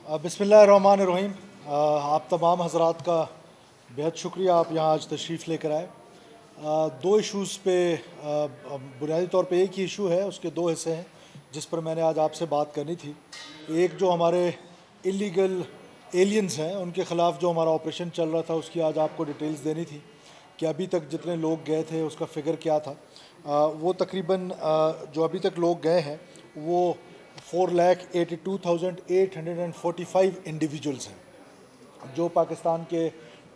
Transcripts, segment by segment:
بسم اللہ الرحمن الرحیم۔ آپ تمام حضرات کا بہت شکریہ، آپ یہاں آج تشریف لے کر آئے۔ دو ایشوز پہ بنیادی طور پہ ایک ہی ایشو ہے، اس کے دو حصے ہیں جس پر میں نے آج آپ سے بات کرنی تھی۔ ایک جو ہمارے اللیگل ایلینز ہیں ان کے خلاف جو ہمارا آپریشن چل رہا تھا، اس کی آج آپ کو ڈیٹیلز دینی تھی کہ ابھی تک جتنے لوگ گئے تھے اس کا فگر کیا تھا۔ وہ تقریباً جو ابھی تک لوگ گئے ہیں وہ 4,82,845 انڈیویجولز ہیں جو پاکستان کے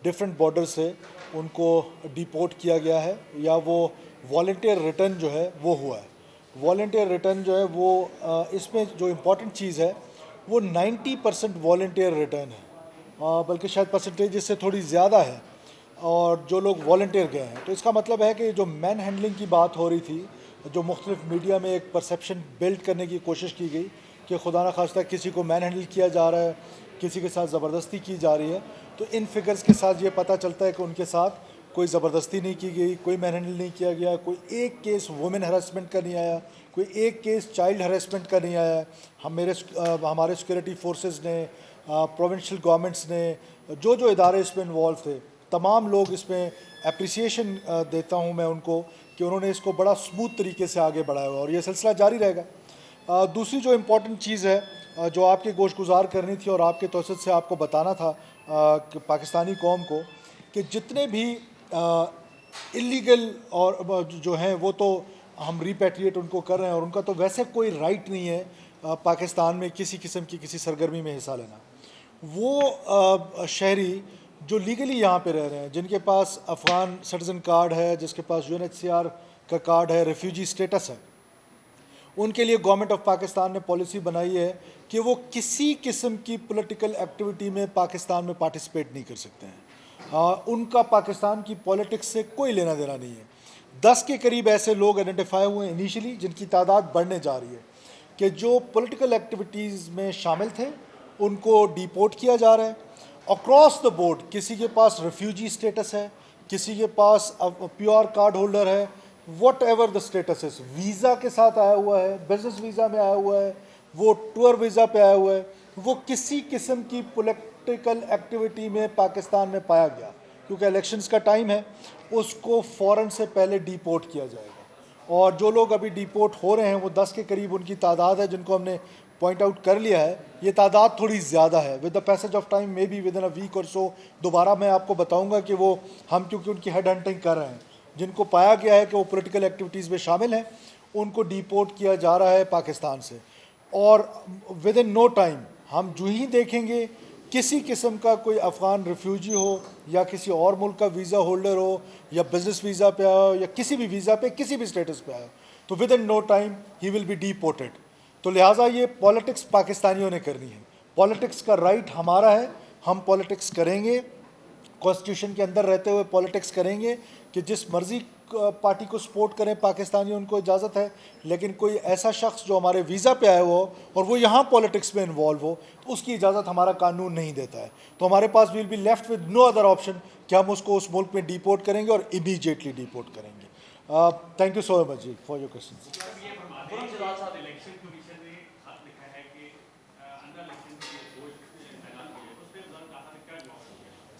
ڈفرینٹ بارڈر سے ان کو ڈیپورٹ کیا گیا ہے، یا وہ والنٹیئر ریٹرن جو ہے وہ ہوا ہے۔ والنٹیئر ریٹرن جو ہے وہ اس میں جو امپورٹنٹ چیز ہے وہ 90% والنٹیئر ریٹرن ہے، بلکہ شاید پرسنٹیج اس سے تھوڑی زیادہ ہے، اور جو لوگ والنٹیئر گئے ہیں۔ تو اس کا مطلب ہے کہ جو مین ہینڈلنگ کی بات ہو رہی تھی، جو مختلف میڈیا میں ایک پرسیپشن بلڈ کرنے کی کوشش کی گئی کہ خدا نخواستہ کسی کو مین ہینڈل کیا جا رہا ہے، کسی کے ساتھ زبردستی کی جا رہی ہے، تو ان فگرز کے ساتھ یہ پتہ چلتا ہے کہ ان کے ساتھ کوئی زبردستی نہیں کی گئی، کوئی مین ہینڈل نہیں کیا گیا، کوئی ایک کیس وومن ہراسمنٹ کا نہیں آیا، کوئی ایک کیس چائلڈ ہراسمنٹ کا نہیں آیا۔ ہمارے سیکورٹی فورسز نے، پروونشل گورنمنٹس نے، جو ادارے اس میں انوالو تھے، تمام لوگ اس میں اپریسیشن دیتا ہوں میں ان کو کہ انہوں نے اس کو بڑا سموتھ طریقے سے آگے بڑھایا ہوا، اور یہ سلسلہ جاری رہے گا۔ دوسری جو امپورٹنٹ چیز ہے جو آپ کی گوش گزار کرنی تھی اور آپ کے توسط سے آپ کو بتانا تھا کہ پاکستانی قوم کو، کہ جتنے بھی اللیگل اور جو ہیں وہ تو ہم ریپیٹریٹ ان کو کر رہے ہیں، اور ان کا تو ویسے کوئی رائٹ نہیں ہے پاکستان میں کسی قسم کی کسی سرگرمی میں حصہ لینا۔ وہ شہری جو لیگلی یہاں پہ رہ رہے ہیں، جن کے پاس افغان سٹیزن کارڈ ہے، جس کے پاس UNHCR کا کارڈ ہے، ریفیوجی سٹیٹس ہے، ان کے لیے گورنمنٹ آف پاکستان نے پالیسی بنائی ہے کہ وہ کسی قسم کی پولیٹیکل ایکٹیویٹی میں پاکستان میں پارٹیسپیٹ نہیں کر سکتے ہیں۔ ان کا پاکستان کی پولیٹکس سے کوئی لینا دینا نہیں ہے۔ 10 کے قریب ایسے لوگ آئیڈینٹیفائی ہوئے ہیں انیشلی، جن کی تعداد بڑھنے جا رہی ہے، کہ جو پولیٹیکل ایکٹیویٹیز میں شامل تھے ان کو ڈیپورٹ کیا جا رہا ہے اکراس دا بورڈ۔ کسی کے پاس ریفیوجی سٹیٹس ہے، کسی کے پاس پیور کارڈ ہولڈر ہے، واٹ ایور دا اسٹیٹس ہے، ویزا کے ساتھ آیا ہوا ہے، بزنس ویزا میں آیا ہوا ہے، وہ ٹور ویزا پہ آیا ہوا ہے، وہ کسی قسم کی پولیٹیکل ایکٹیویٹی میں پاکستان میں پایا گیا، کیونکہ الیکشنز کا ٹائم ہے، اس کو فوراً سے پہلے ڈیپورٹ کیا جائے گا۔ اور جو لوگ ابھی ڈیپورٹ ہو رہے ہیں وہ 10 کے قریب ان کی تعداد ہے، جن کو ہم نے پوائنٹ آؤٹ کر لیا ہے۔ یہ تعداد تھوڑی زیادہ ہے، with the passage of time maybe within a week اور سو دوبارہ میں آپ کو بتاؤں گا کہ وہ ہم کیونکہ ان کی ہیڈ ہنٹنگ کر رہے ہیں، جن کو پایا گیا ہے کہ وہ پولیٹیکل ایکٹیویٹیز میں شامل ہیں ان کو ڈیپورٹ کیا جا رہا ہے پاکستان سے۔ اور ود ان نو ٹائم ہم جو ہی دیکھیں گے کسی قسم کا کوئی افغان ریفیوجی ہو یا کسی اور ملک کا ویزا ہولڈر ہو یا بزنس ویزا پہ آیا ہو یا کسی بھی ویزا پہ کسی بھی اسٹیٹس پہ آیا ہو، تو ود ان نو ٹائم ہی ول بی ڈیپورٹڈ۔ تو لہٰذا یہ پالیٹکس پاکستانیوں نے کرنی ہے، پالیٹکس کا رائٹ ہمارا ہے، ہم پالیٹکس کریں گے، کانسٹیٹیوشن کے اندر رہتے ہوئے پالیٹکس کریں گے کہ جس مرضی پارٹی کو سپورٹ کریں پاکستانی، ان کو اجازت ہے، لیکن کوئی ایسا شخص جو ہمارے ویزا پہ آیا ہو اور وہ یہاں پالیٹکس میں انوالو ہو تو اس کی اجازت ہمارا قانون نہیں دیتا ہے۔ تو ہمارے پاس will be left with no other option کہ ہم اس کو اس ملک میں ڈیپورٹ کریں گے اور امیجیٹلی ڈیپورٹ کریں گے۔ تھینک یو سو مچ جی فار یور کوشچنس۔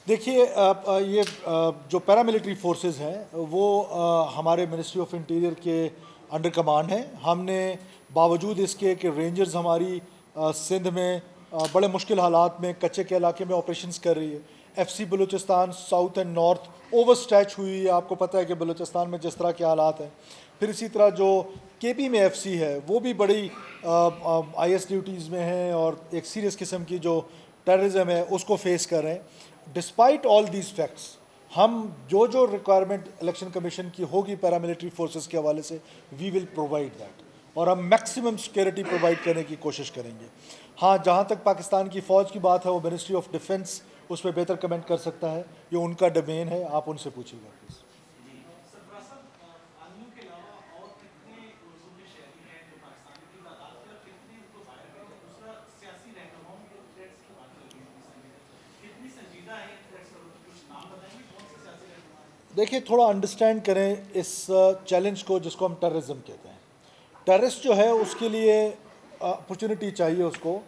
دیکھیے یہ جو پیراملٹری فورسز ہیں وہ ہمارے منسٹری آف انٹیریئر کے انڈر کمانڈ ہیں۔ ہم نے باوجود اس کے کہ رینجرز ہماری سندھ میں بڑے مشکل حالات میں کچے کے علاقے میں آپریشنز کر رہی ہے، FCC Balochistan south and north over stretch ہوئی ہے، آپ کو پتہ ہے کہ بلوچستان میں جس طرح کے حالات ہیں۔ پھر اسی طرح جو KP میں FC ہے وہ بھی بڑی IS ڈیوٹیز میں ہیں اور ایک سیریس قسم کی جو ٹیررزم ہے اس کو فیس کر رہے ہیں۔ ڈسپائٹ آل دیز فیکٹس ہم جو ریکوائرمنٹ الیکشن کمیشن کی ہوگی پیراملٹری فورسز کے حوالے سے وی ول پرووائڈ دیٹ، اور ہم میکسیمم سیکورٹی پرووائڈ کرنے کی کوشش کریں گے۔ ہاں، جہاں تک پاکستان کی فوج کی بات ہے وہ منسٹری آف ڈیفنس اس پہ بہتر کمنٹ کر سکتا ہے، یہ ان کا ڈومین ہے، آپ ان سے پوچھیے گا پلیز۔ دیکھیے تھوڑا انڈرسٹینڈ کریں اس چیلنج کو جس کو ہم ٹیررزم کہتے ہیں۔ ٹیررسٹ جو ہے اس کے لیے اپرچونٹی چاہیے اس کو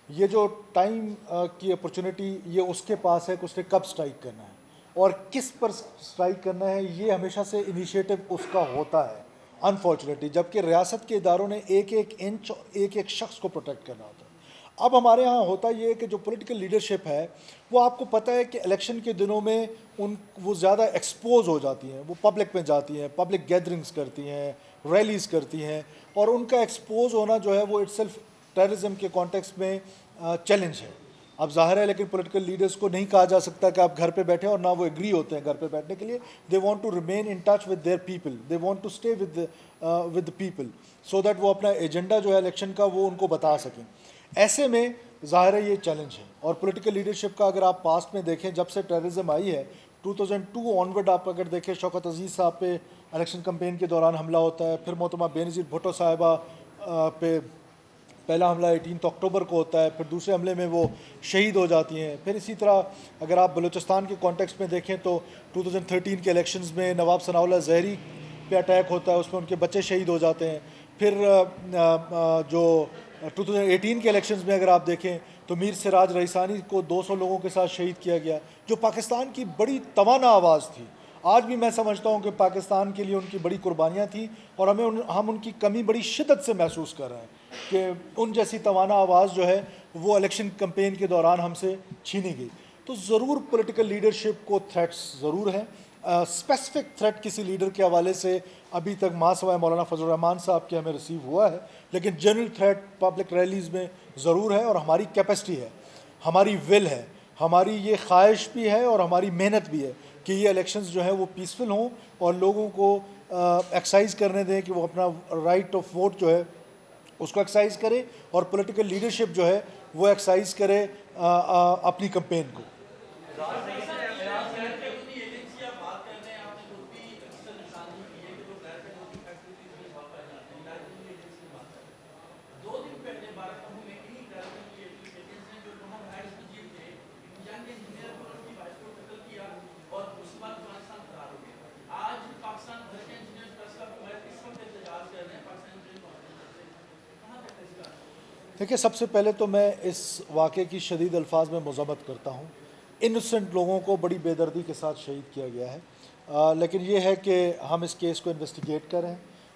یہ جو ٹائم کی اپرچونٹی یہ اس کے پاس ہے کہ اس نے کب سٹرائک کرنا ہے اور کس پر سٹرائک کرنا ہے. یہ ہمیشہ سے انیشیٹو اس کا ہوتا ہے انفارچونیٹلی, جبکہ ریاست کے اداروں نے ایک ایک انچ ایک ایک شخص کو پروٹیکٹ کرنا ہوتا ہے. اب ہمارے ہاں ہوتا یہ ہے کہ جو پولیٹیکل لیڈرشپ ہے وہ آپ کو پتہ ہے کہ الیکشن کے دنوں میں وہ زیادہ ایکسپوز ہو جاتی ہیں, وہ پبلک میں جاتی ہیں, پبلک گیدرنگز کرتی ہیں, ریلیز کرتی ہیں, اور ان کا ایکسپوز ہونا جو ہے وہ اٹ سیلف ٹیررزم کے کانٹیکسٹ میں چیلنج ہے. اب ظاہر ہے لیکن پولیٹیکل لیڈرز کو نہیں کہا جا سکتا کہ آپ گھر پہ بیٹھیں, اور نہ وہ ایگری ہوتے ہیں گھر پہ بیٹھنے کے لیے. They want to remain in touch with their people, they want to stay with people so that وہ اپنا ایجنڈا جو ہے الیکشن کا وہ ان کو بتا سکیں. ایسے میں ظاہر ہے یہ چیلنج ہے. اور پولیٹیکل لیڈرشپ کا اگر آپ پاسٹ میں دیکھیں, جب سے ٹیررزم آئی ہے 2002 آنورڈ, آپ اگر دیکھیں شوکت عزیز صاحب پہ الیکشن کمپین کے دوران حملہ ہوتا ہے, پھر محترمہ بینظیر بھٹو صاحبہ پہ پہلا حملہ 18 اکتوبر کو ہوتا ہے, پھر دوسرے حملے میں وہ شہید ہو جاتی ہیں. پھر اسی طرح اگر آپ بلوچستان کے کانٹیکسٹ میں دیکھیں تو 2013 کے الیکشنز میں نواب ثناء اللہ زہری پہ اٹیک ہوتا ہے, اس میں ان کے بچے شہید ہو جاتے ہیں. پھر جو 2018 کے الیکشنز میں اگر آپ دیکھیں تو میر سراج رئیسانی کو 200 لوگوں کے ساتھ شہید کیا گیا, جو پاکستان کی بڑی توانا آواز تھی. آج بھی میں سمجھتا ہوں کہ پاکستان کے لیے ان کی بڑی قربانیاں تھیں, اور ہم ان کی کمی بڑی شدت سے محسوس کر رہے ہیں کہ ان جیسی توانا آواز جو ہے وہ الیکشن کمپین کے دوران ہم سے چھینی گئی. تو ضرور پولیٹیکل لیڈرشپ کو تھریٹس ضرور ہیں. اسپیسیفک تھریٹ کسی لیڈر کے حوالے سے ابھی تک ماں سوائے مولانا فضل الرحمان صاحب کے ہمیں ریسیو ہوا ہے, لیکن جنرل تھریٹ پبلک ریلیز میں ضرور ہے. اور ہماری کیپیسٹی ہے, ہماری ول ہے, ہماری یہ خواہش بھی ہے اور ہماری محنت بھی ہے کہ یہ الیکشنز جو ہیں وہ پیسفل ہوں اور لوگوں کو ایکسرسائز کرنے دیں کہ وہ اپنا رائٹ آف ووٹ جو ہے اس کو ایکسرسائز کرے, اور پولیٹیکل لیڈرشپ جو ہے وہ ایکسرسائز کرے اپنی کمپین کو. دیکھیے, سب سے پہلے تو میں اس واقعے کی شدید الفاظ میں مذمت کرتا ہوں. انوسنٹ لوگوں کو بڑی بے دردی کے ساتھ شہید کیا گیا ہے, لیکن یہ ہے کہ ہم اس کیس کو انویسٹیگیٹ کریں.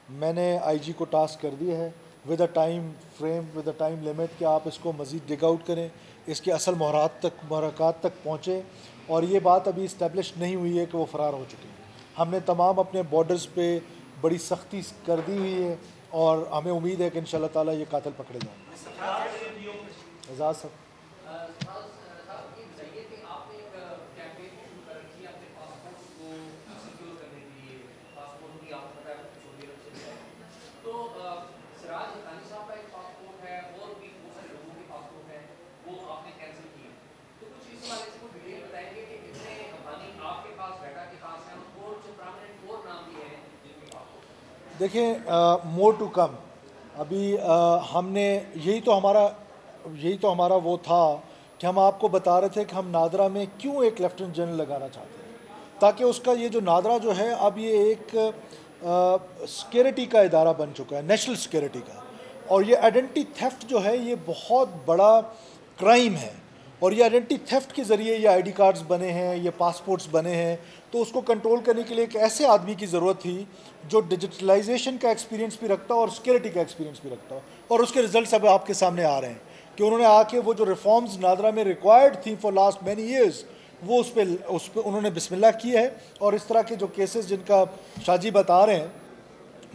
میں نے آئی جی کو ٹاسک کر دیا ہے with a time frame, with a time limit, کہ آپ اس کو مزید ڈگ آؤٹ کریں, اس کے اصل محرکات تک پہنچیں. اور یہ بات ابھی اسٹیبلش نہیں ہوئی ہے کہ وہ فرار ہو چکے ہیں. ہم نے تمام اپنے بارڈرز پہ بڑی سختی کر دی ہوئی ہے, اور ہمیں امید ہے کہ انشاءاللہ تعالیٰ یہ قاتل پکڑے جائیں گے. اعزاز صاحب, دیکھیں, مور ٹو کم. ابھی ہم نے یہی تو ہمارا وہ تھا کہ ہم آپ کو بتا رہے تھے کہ ہم نادرا میں کیوں ایک لیفٹیننٹ جنرل لگانا چاہتے ہیں, تاکہ اس کا یہ جو نادرا جو ہے اب یہ ایک سیکیورٹی کا ادارہ بن چکا ہے, نیشنل سیکیورٹی کا. اور یہ آئیڈینٹی تھیفٹ جو ہے یہ بہت بڑا کرائم ہے, اور یہ آئیڈینٹی تھیفٹ کے ذریعے یہ آئی ڈی کارڈز بنے ہیں, یہ پاسپورٹس بنے ہیں. تو اس کو کنٹرول کرنے کے لیے ایک ایسے آدمی کی ضرورت تھی جو ڈیجیٹلائزیشن کا ایکسپیرینس بھی رکھتا اور سیکیورٹی کا ایکسپیرینس بھی رکھتا. اور اس کے رزلٹس اب آپ کے سامنے آ رہے ہیں کہ انہوں نے آ کے وہ جو ریفارمز نادرا میں ریکوائرڈ تھیں فار لاسٹ مینی ایئرز, وہ اس پہ انہوں نے بسم اللہ کی ہے. اور اس طرح کے جو کیسز جن کا شاہ جی بتا رہے ہیں,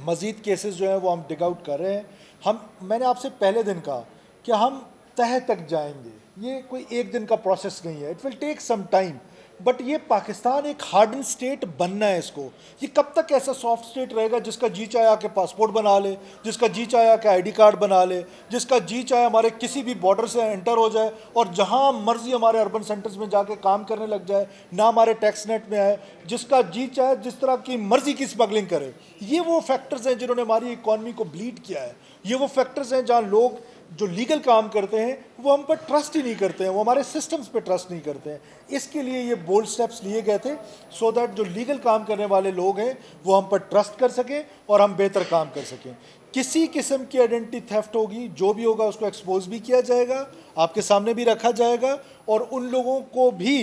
مزید کیسز جو ہیں وہ ہم ڈگ آؤٹ کر رہے ہیں. میں نے آپ سے پہلے دن کہا کہ ہم تہہ تک جائیں گے, یہ کوئی ایک دن کا پروسیس نہیں ہے, it will take some time. But یہ پاکستان ایک ہارڈن اسٹیٹ بننا ہے اس کو. یہ کب تک ایسا سافٹ اسٹیٹ رہے گا جس کا جی چاہے کہ پاسپورٹ بنا لے, جس کا جی چاہے کہ آئی ڈی کارڈ بنا لے, جس کا جی چاہے ہمارے کسی بھی بارڈر سے انٹر ہو جائے اور جہاں مرضی ہمارے اربن سینٹرز میں جا کے کام کرنے لگ جائے, نہ ہمارے ٹیکس نیٹ میں آئے, جس کا جی چاہے جس طرح کی مرضی کی اسمگلنگ کرے. یہ وہ فیکٹرز ہیں جنہوں نے ہماری اکانومی کو بلیڈ کیا ہے. یہ وہ فیکٹرز ہیں جہاں لوگ جو لیگل کام کرتے ہیں وہ ہم پر ٹرسٹ ہی نہیں کرتے ہیں, وہ ہمارے سسٹمز پہ ٹرسٹ نہیں کرتے ہیں. اس کے لیے یہ بولڈ سٹیپس لیے گئے تھے سو دیٹ جو لیگل کام کرنے والے لوگ ہیں وہ ہم پر ٹرسٹ کر سکیں اور ہم بہتر کام کر سکیں. کسی قسم کی آئیڈینٹی تھیفٹ ہوگی، جو بھی ہوگا اس کو ایکسپوز بھی کیا جائے گا، آپ کے سامنے بھی رکھا جائے گا، اور ان لوگوں کو بھی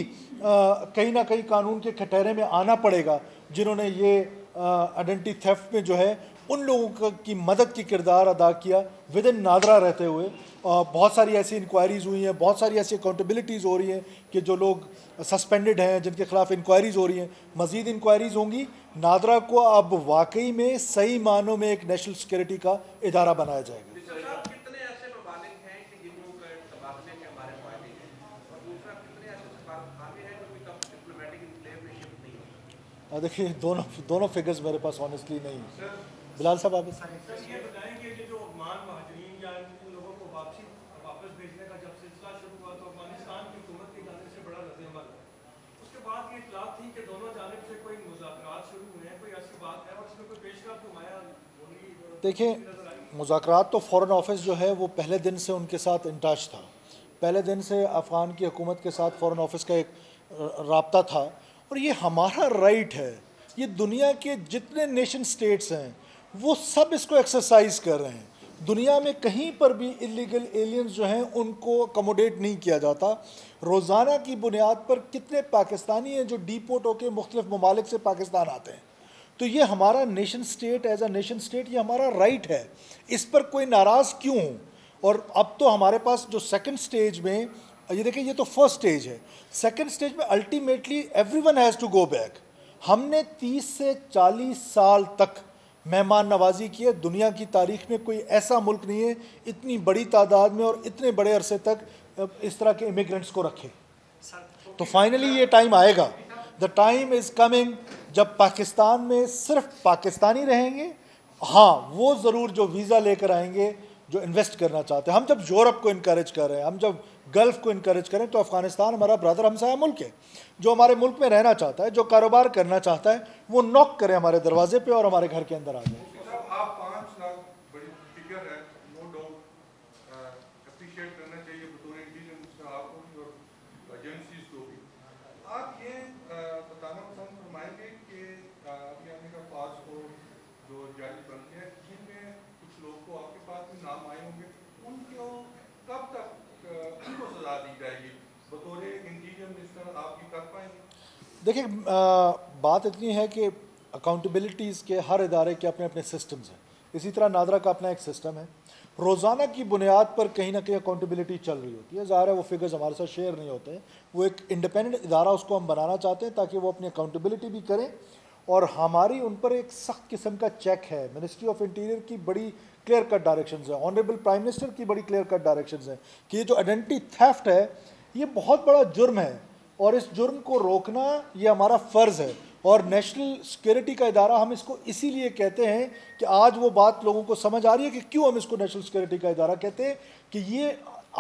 کہیں نہ کہیں قانون کے کٹہرے میں آنا پڑے گا جنہوں نے یہ آئیڈینٹی تھیفٹ میں جو ہے ان لوگوں کی مدد کی کردار ادا کیا ود ان نادرا رہتے ہوئے۔ بہت ساری ایسی انکوائریز ہوئی ہیں، بہت ساری ایسی اکاؤنٹیبلٹیز ہو رہی ہیں کہ جو لوگ سسپینڈڈ ہیں، جن کے خلاف انکوائریز ہو رہی ہیں، مزید انکوائریز ہوں گی۔ نادرا کو اب واقعی میں صحیح معنوں میں ایک نیشنل سیکورٹی کا ادارہ بنایا جائے گا۔ کتنے ایسے ممالک ہیں کہ جن کو تبادلے کے ہمارے فائدے ہیں، اور دوسرا کتنے ایسے سفارتخانے ہیں جو ابھی تک ڈپلومیٹک انکلیو میں شفٹ نہیں ہوئے؟ دیکھیے دونوں فگرز میرے پاس آنیسٹلی نہیں ہیں۔ بلال صاحب آپ سر یہ بتائیں کہ جو افغان مہاجرین یا ان لوگوں کو واپس بھیجنے کا جب سلسلہ شروع ہوا تو افغانستان کی حکومت کی جانب سے بڑا رد عمل ہے۔ اس کے بعد یہ اطلاع تھی کہ دونوں جانب سے کوئی مذاکرات شروع ہوئے ہیں، کوئی ایسی بات ہے، اور اس میں کوئی پیش رفت نمایاں دیکھیں، مذاکرات تو فورن آفس جو ہے وہ پہلے دن سے ان کے ساتھ ان ٹچ تھا، پہلے دن سے افغان کی حکومت کے ساتھ فورن آفس کا ایک رابطہ تھا، اور یہ ہمارا رائٹ ہے۔ یہ دنیا کے جتنے نیشن سٹیٹس ہیں وہ سب اس کو ایکسرسائز کر رہے ہیں۔ دنیا میں کہیں پر بھی انلیگل ایلینز جو ہیں ان کو اکوموڈیٹ نہیں کیا جاتا۔ روزانہ کی بنیاد پر کتنے پاکستانی ہیں جو ڈیپورٹ ہو کے مختلف ممالک سے پاکستان آتے ہیں۔ تو یہ ہمارا nation state as a nation state یہ ہمارا رائٹ ہے، اس پر کوئی ناراض کیوں ہوں؟ اور اب تو ہمارے پاس جو سیکنڈ سٹیج میں یہ دیکھیں، یہ تو فرسٹ سٹیج ہے، سیکنڈ سٹیج میں ultimately everyone has to go back. ہم نے 30 سے 40 سال تک مہمان نوازی کی ہے، دنیا کی تاریخ میں کوئی ایسا ملک نہیں ہے اتنی بڑی تعداد میں اور اتنے بڑے عرصے تک اس طرح کے امیگرنٹس کو رکھے۔ تو فائنلی یہ ٹائم آئے گا، دا ٹائم از کمنگ جب پاکستان میں صرف پاکستانی رہیں گے۔ ہاں وہ ضرور جو ویزا لے کر آئیں گے، جو انویسٹ کرنا چاہتے ہیں۔ ہم جب یورپ کو انکریج کر رہے ہیں، ہم جب گلف کو انکریج کریں، تو افغانستان ہمارا برادر ہمسایہ ملک ہے۔ جو ہمارے ملک میں رہنا چاہتا ہے، جو کاروبار کرنا چاہتا ہے، وہ نوک کرے ہمارے دروازے پہ اور ہمارے گھر کے اندر آ جائے۔ آپ 5 لاکھ بڑی فگر ہے، نو ڈاؤٹ اپریشیٹ کرنا چاہیے بطور انٹیلیجنس آپ کو بھی اور ایجنسیز کو بھی۔ آپ یہ بتانا پسند فرمائیں گے کہ ابھی آپ نے کہا پاسپورٹ جو جاری بنتے ہیں، جن میں کچھ لوگ کو آپ کے پاس بھی نام آئے ہوں گے، ان کو کب تک ان کو سزا دی جائے گی بطور انٹیریئر منسٹر آپ کی کر پائیں گے؟ دیکھیں، بات اتنی ہے کہ اکاؤنٹیبلٹیز کے ہر ادارے کے اپنے اپنے سسٹمز ہیں۔ اسی طرح نادرا کا اپنا ایک سسٹم ہے، روزانہ کی بنیاد پر کہیں نہ کہیں اکاؤنٹیبلٹی چل رہی ہوتی ہے۔ ظاہر ہے وہ فگرز ہمارے ساتھ شیئر نہیں ہوتے ہیں، وہ ایک انڈیپینڈنٹ ادارہ اس کو ہم بنانا چاہتے ہیں تاکہ وہ اپنی اکاؤنٹیبلٹی بھی کریں، اور ہماری ان پر ایک سخت قسم کا چیک ہے۔ منسٹری آف انٹیریئر کی بڑی کلیئر کٹ ڈائریکشنز ہیں، آنریبل پرائم منسٹر کی بڑی کلیئر کٹ ڈائریکشنز ہیں کہ یہ جو آئیڈینٹی تھیفٹ ہے یہ بہت بڑا جرم ہے، اور اس جرم کو روکنا یہ ہمارا فرض ہے۔ اور نیشنل سیکورٹی کا ادارہ ہم اس کو اسی لیے کہتے ہیں کہ آج وہ بات لوگوں کو سمجھ آ رہی ہے کہ کیوں ہم اس کو نیشنل سیکورٹی کا ادارہ کہتے ہیں، کہ یہ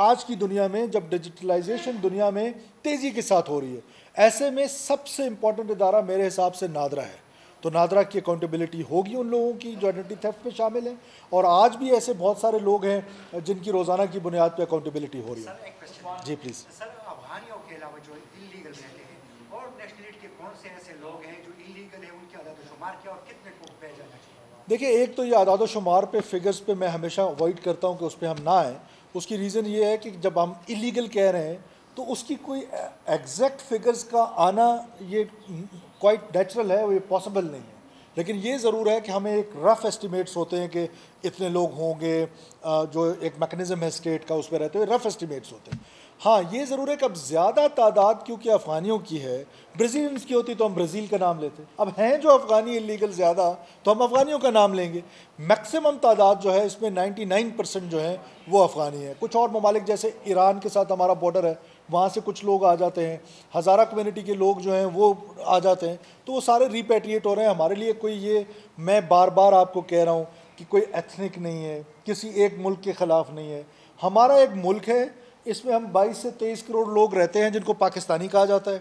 آج کی دنیا میں جب ڈیجیٹلائزیشن دنیا میں تیزی کے ساتھ ہو رہی ہے، ایسے میں سب سے امپورٹنٹ ادارہ میرے حساب سے نادرا ہے۔ تو نادرا کی اکاؤنٹیبلٹی ہوگی ان لوگوں کی جو آئیڈینٹی تھیفٹ میں شامل ہیں، اور آج بھی ایسے بہت سارے لوگ ہیں جن کی روزانہ کی بنیاد پہ اکاؤنٹیبلٹی ہو رہی ہے۔ جی پلیز۔ سر، افغانیوں کے علاوہ جو انلیگل رہتے ہیں اور نیشنلٹی کے کون سے ایسے لوگ ہیں جو انلیگل ہیں، ان کی اعداد و شمار کیا اور کتنے کو بھیجا جانا چاہیے؟ دیکھیں، ایک تو یہ اعداد و شمار پہ فگرز پہ میں ہمیشہ اوائڈ کرتا ہوں کہ اس پہ ہم نہ آئیں۔ اس کی ریزن یہ ہے کہ جب ہم انلیگل کہہ رہے ہیں تو اس کی کوئی ایگزیکٹ فگرز کا آنا یہ کوائٹ نیچرل ہے، وہ یہ پاسبل نہیں ہے، لیکن یہ ضرور ہے کہ ہمیں ایک رف ایسٹیمیٹس ہوتے ہیں کہ اتنے لوگ ہوں گے، جو ایک میکنزم ہے اسٹیٹ کا اس پہ رہتے ہوئے رف ایسٹیمیٹس ہوتے ہیں۔ ہاں یہ ضرور ہے کہ اب زیادہ تعداد کیونکہ افغانیوں کی ہے، برازیلینس کی ہوتی تو ہم برازیل کا نام لیتے، اب ہیں جو افغانی انلیگل زیادہ تو ہم افغانیوں کا نام لیں گے۔ میکسیمم تعداد جو ہے اس میں 99% جو ہیں وہ افغانی ہیں۔ کچھ اور ممالک جیسے ایران کے ساتھ ہمارا بارڈر ہے، وہاں سے کچھ لوگ آ جاتے ہیں، ہزارہ کمیونٹی کے لوگ جو ہیں وہ آ جاتے ہیں، تو وہ سارے ریپیٹریٹ ہو رہے ہیں۔ ہمارے لیے کوئی یہ میں بار بار آپ کو کہہ رہا ہوں کہ کوئی ایتھنک نہیں ہے، کسی ایک ملک کے خلاف نہیں ہے۔ ہمارا ایک ملک ہے، اس میں ہم 22 سے 23 کروڑ لوگ رہتے ہیں جن کو پاکستانی کہا جاتا ہے۔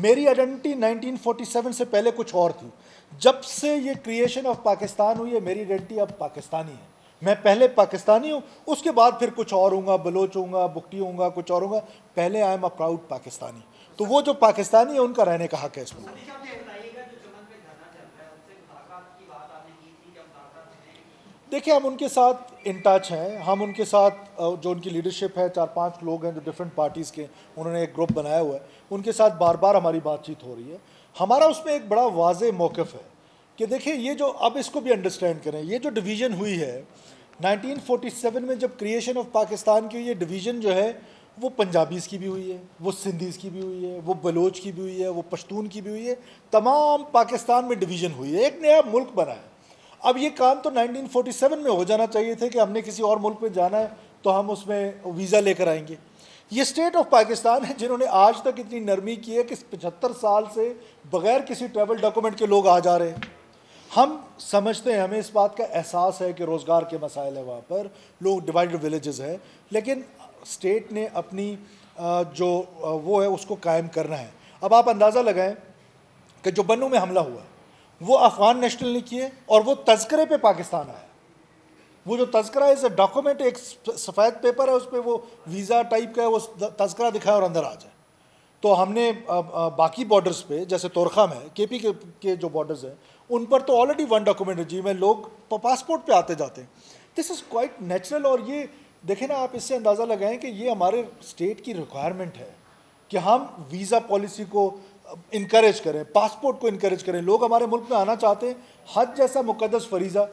میری آئیڈینٹی 1947 سے پہلے کچھ اور تھی، جب سے یہ کریشن آف پاکستان ہوئی ہے میری آئیڈینٹی اب پاکستانی ہے۔ میں پہلے پاکستانی ہوں، اس کے بعد پھر کچھ اور ہوں گا، بلوچ ہوں گا، بگٹی ہوں گا، کچھ اور ہوں گا، پہلے I am a proud Pakistani. تو وہ جو پاکستانی ہے ان کا رہنے کا حق ہے اس میں۔ دیکھیں ہم ان کے ساتھ ان ٹچ ہیں, ہم ان کے ساتھ جو ان کی لیڈرشپ ہے 4-5 لوگ ہیں جو ڈفرینٹ پارٹیز کے, انہوں نے ایک گروپ بنایا ہوا ہے, ان کے ساتھ بار بار ہماری بات چیت ہو رہی ہے. ہمارا اس میں ایک بڑا واضح موقف ہے کہ دیکھیں یہ جو, اب اس کو بھی انڈرسٹینڈ کریں, یہ جو ڈویژن ہوئی ہے 1947 میں جب کریشن آف پاکستان کی, یہ ڈویژن جو ہے وہ پنجابیز کی بھی ہوئی ہے, وہ سندھیز کی بھی ہوئی ہے, وہ بلوچ کی بھی ہوئی ہے, وہ پشتون کی بھی ہوئی ہے, تمام پاکستان میں ڈویژن ہوئی ہے, ایک نیا ملک بنا ہے. اب یہ کام تو 1947 میں ہو جانا چاہیے تھے کہ ہم نے کسی اور ملک میں جانا ہے تو ہم اس میں ویزا لے کر آئیں گے. یہ اسٹیٹ آف پاکستان ہے جنہوں نے آج تک اتنی نرمی کی ہے کہ 75 سال سے بغیر کسی ٹریول ڈاکومنٹ کے لوگ آ جا رہے ہیں. ہم سمجھتے ہیں, ہمیں اس بات کا احساس ہے کہ روزگار کے مسائل ہیں, وہاں پر لوگ ڈیوائڈڈ ولیجز ہیں, لیکن اسٹیٹ نے اپنی جو وہ ہے اس کو قائم کرنا ہے. اب آپ اندازہ لگائیں کہ جو بنوں میں حملہ ہوا ہے وہ افغان نیشنل نے کیے اور وہ تذکرے پہ پاکستان آیا. وہ جو تذکرہ ہے ڈاکومنٹ, ایک سفید پیپر ہے, اس پہ وہ ویزا ٹائپ کا ہے, وہ تذکرہ دکھائے اور اندر آ جائے. تو ہم نے باقی بارڈرز پہ جیسے تورخم ہے, کے پی کے جو بارڈرز ہیں ان پر تو آلریڈی ون ڈاکومنٹ رجیم ہے, لوگ پاسپورٹ پہ آتے جاتے ہیں. دس از کوائٹ نیچرل. اور یہ دیکھیں نا, آپ اس سے اندازہ لگائیں کہ یہ ہمارے اسٹیٹ کی ریکوائرمنٹ ہے کہ ہم ویزا پالیسی کو انکریج کریں, پاسپورٹ کو انکریج کریں. لوگ ہمارے ملک میں آنا چاہتے ہیں, حج جیسا مقدس فریضہ,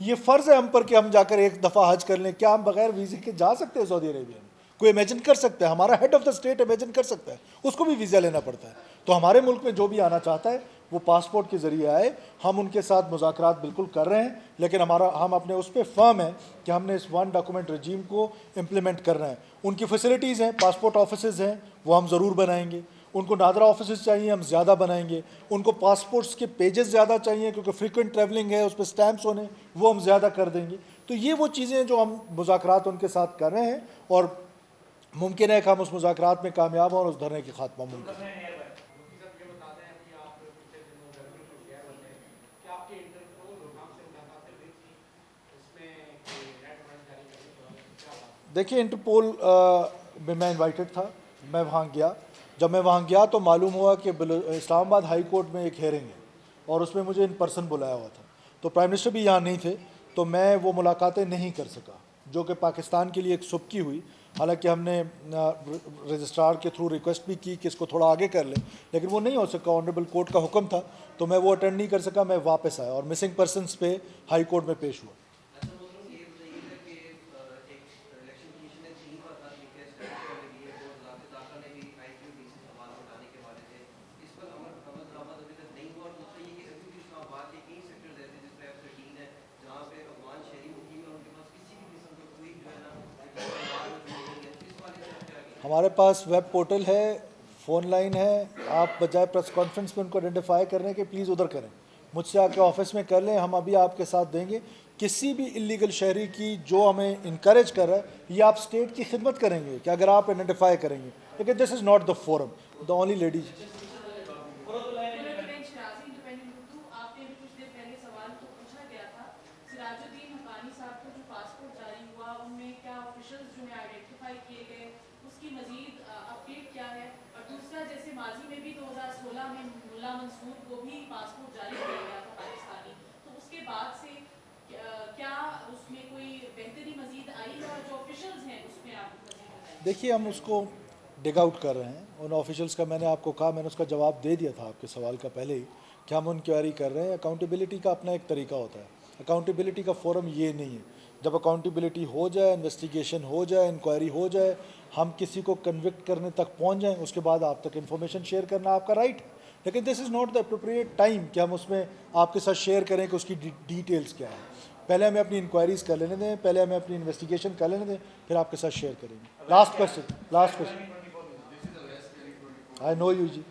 یہ فرض ہے ہم پر کہ ہم جا کر ایک دفعہ حج کر لیں. کیا ہم بغیر ویزے کے جا سکتے ہیں سعودی عربیہ میں؟ کوئی امیجن کر سکتا ہے؟ ہمارا head of the state imagine کر سکتا ہے؟ اس کو بھی ویزا لینا پڑتا ہے. تو ہمارے ملک میں جو بھی آنا چاہتا ہے وہ پاسپورٹ کے ذریعے آئے. ہم ان کے ساتھ مذاکرات بالکل کر رہے ہیں, لیکن ہم اپنے اس پہ فرم ہیں کہ ہم نے اس ون ڈاکومنٹ رجیم کو امپلیمنٹ کرنا ہے. ان کی فیسلٹیز ہیں, پاسپورٹ آفیسز ہیں, وہ ہم ضرور بنائیں گے. ان کو نادرا آفیسز چاہیے, ہم زیادہ بنائیں گے. ان کو پاسپورٹس کے پیجز زیادہ چاہیے کیونکہ فریکوینٹ ٹریولنگ ہے, اس پہ سٹیمپس ہونے, وہ ہم زیادہ کر دیں گے. تو یہ وہ چیزیں ہیں جو ہم مذاکرات ان کے ساتھ کر رہے ہیں, اور ممکن ہے کہ ہم اس مذاکرات میں کامیاب ہوں اور اس دھرنے کی خاتمہ ممکن ہے. دیکھیں انٹرپول میں انوائٹڈ تھا, میں وہاں گیا. جب میں وہاں گیا تو معلوم ہوا کہ اسلام آباد ہائی کورٹ میں ایک ہیئرنگ ہے اور اس میں مجھے ان پرسن بلایا ہوا تھا. تو پرائم منسٹر بھی یہاں نہیں تھے, تو میں وہ ملاقاتیں نہیں کر سکا, جو کہ پاکستان کے لیے ایک سبکی ہوئی. حالانکہ ہم نے رجسٹرار کے تھرو ریکویسٹ بھی کی کہ اس کو تھوڑا آگے کر لیں, لیکن وہ نہیں ہو سکا. آنریبل کورٹ کا حکم تھا تو میں وہ اٹینڈ نہیں کر سکا. میں واپس آیا اور مسنگ پرسنس پہ ہائی کورٹ میں پیش ہوا. ہمارے پاس ویب پورٹل ہے, فون لائن ہے. آپ بجائے پریس کانفرنس میں ان کو آئیڈینٹیفائی کرنے کے پلیز ادھر کریں, مجھ سے آ کے آفس میں کر لیں. ہم ابھی آپ کے ساتھ دیں گے. کسی بھی انلیگل شہری کی جو ہمیں انکریج کر رہا ہے, یہ آپ اسٹیٹ کی خدمت کریں گے کہ اگر آپ آئیڈینٹیفائی کریں گے, لیکن this is not the forum, the only lady. دیکھیے ہم اس کو ڈگ آؤٹ کر رہے ہیں. ان آفیشلس کا میں نے آپ کو کہا, میں نے اس کا جواب دے دیا تھا آپ کے سوال کا پہلے ہی, کہ ہم انکوائری کر رہے ہیں. اکاؤنٹیبلٹی کا اپنا ایک طریقہ ہوتا ہے. اکاؤنٹیبلٹی کا فورم یہ نہیں ہے. جب اکاؤنٹیبلٹی ہو جائے, انویسٹیگیشن ہو جائے, انکوائری ہو جائے, ہم کسی کو کنوکٹ کرنے تک پہنچ جائیں, اس کے بعد آپ تک انفارمیشن شیئر کرنا آپ کا رائٹ ہے. لیکن this is not the appropriate time کہ ہم اس میں آپ کے ساتھ شیئر کریں کہ اس کی ڈیٹیلز کیا ہے. پہلے ہمیں اپنی انکوائریز کر لینے دیں, پہلے ہمیں اپنی انویسٹیگیشن کر لینے دیں, پھر آپ کے ساتھ شیئر کریں گے. Last question. I know you ji.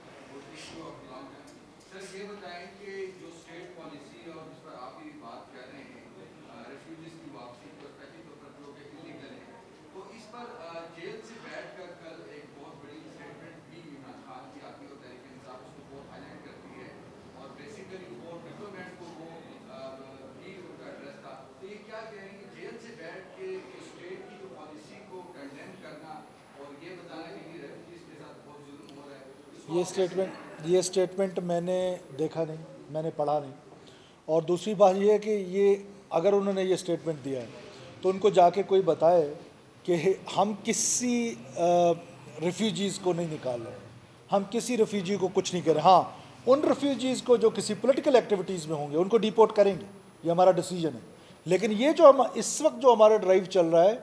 یہ اسٹیٹمنٹ میں نے دیکھا نہیں, میں نے پڑھا نہیں. اور دوسری بات یہ ہے کہ یہ اگر انہوں نے یہ اسٹیٹمنٹ دیا ہے تو ان کو جا کے کوئی بتائے کہ ہم کسی ریفیوجیز کو نہیں نکال رہے، ہم کسی ریفیوجی کو کچھ نہیں کر رہے. ہاں ان ریفیوجیز کو جو کسی پولیٹیکل ایکٹیویٹیز میں ہوں گے ان کو ڈیپورٹ کریں گے، یہ ہمارا ڈیسیجن ہے. لیکن یہ جو ہم اس وقت جو ہمارا ڈرائیو چل رہا ہے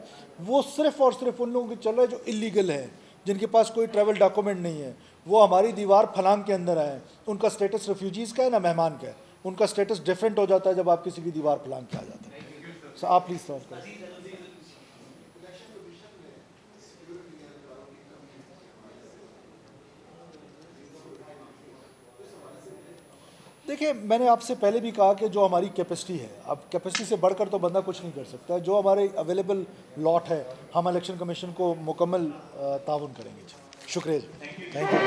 وہ صرف اور صرف ان لوگوں کی چل رہا ہے جو اللیگل ہیں، جن کے پاس کوئی ٹریول ڈاکومنٹ نہیں ہے، وہ ہماری دیوار پھلانگ کے اندر آئے. ان کا سٹیٹس ریفیوجیز کا ہے نہ مہمان کا ہے، ان کا سٹیٹس ڈیفرنٹ ہو جاتا ہے جب آپ کسی کی دیوار پھلانگ کے آ جاتے ہیں. سو آپ پلیز سوال کریں. دیکھیں میں نے آپ سے پہلے بھی کہا کہ جو ہماری کیپیسٹی ہے، اب کیپیسٹی سے بڑھ کر تو بندہ کچھ نہیں کر سکتا، جو ہمارے اویلیبل لاٹ ہے ہم الیکشن کمیشن کو مکمل تعاون کریں گے. شکریہ جی، تھینک یو.